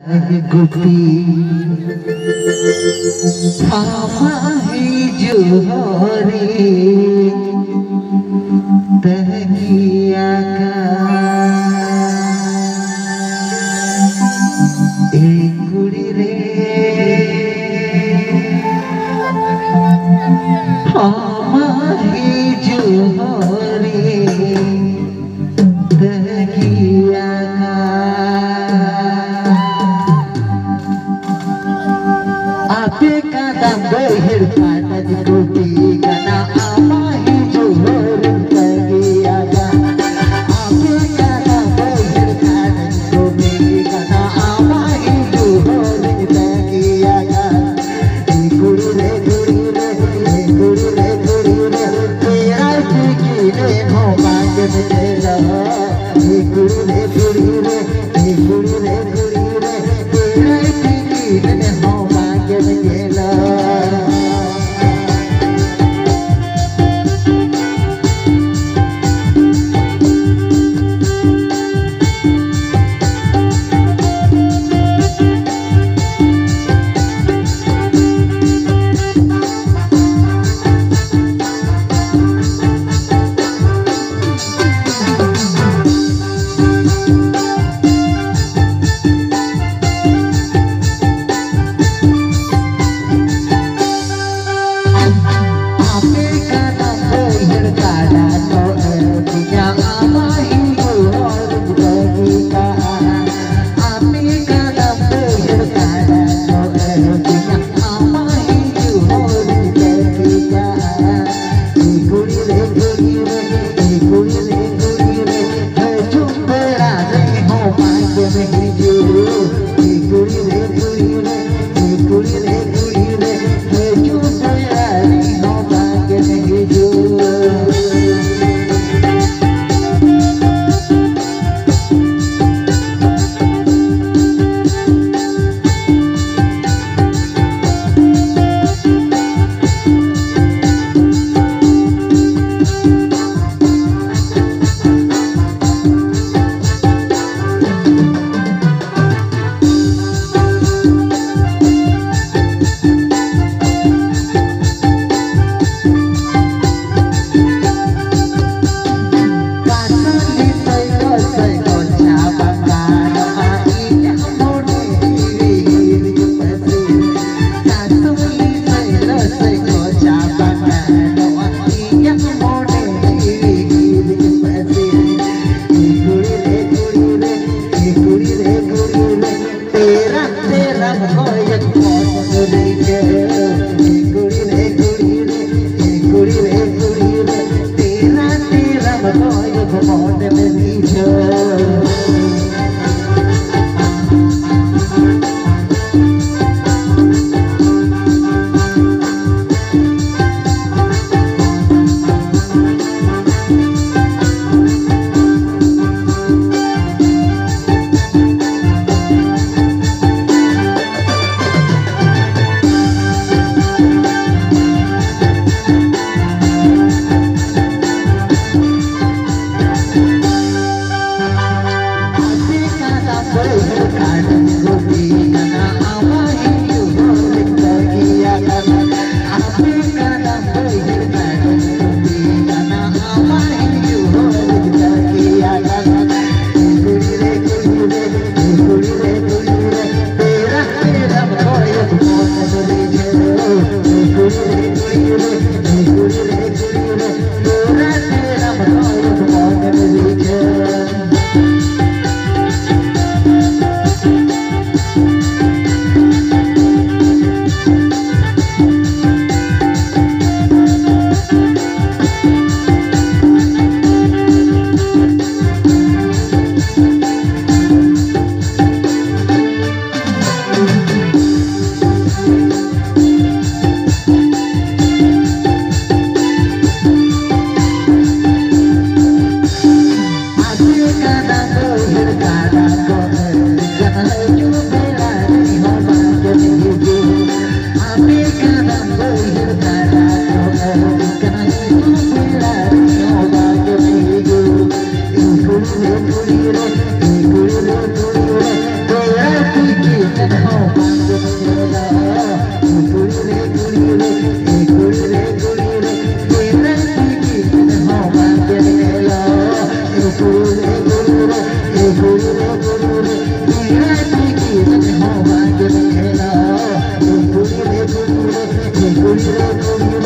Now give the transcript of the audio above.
गुटी आमाही जोहरे तहकिया का एक गुड़ी रे आमाही जोहरे तहकिया का आपे का दाम बहिर पाटज गोटी गना आमाही जोहर तगिया गा आपे का दाम बहिर पाटज गोटी गना आमाही जोहर तगिया गा गुरु रे तेरा की रे हो मांग मेरा गुरु रे तेरा की रे हो गुरु रे तेरा की हो भाग्य में है ना गुरु रे गुरु रे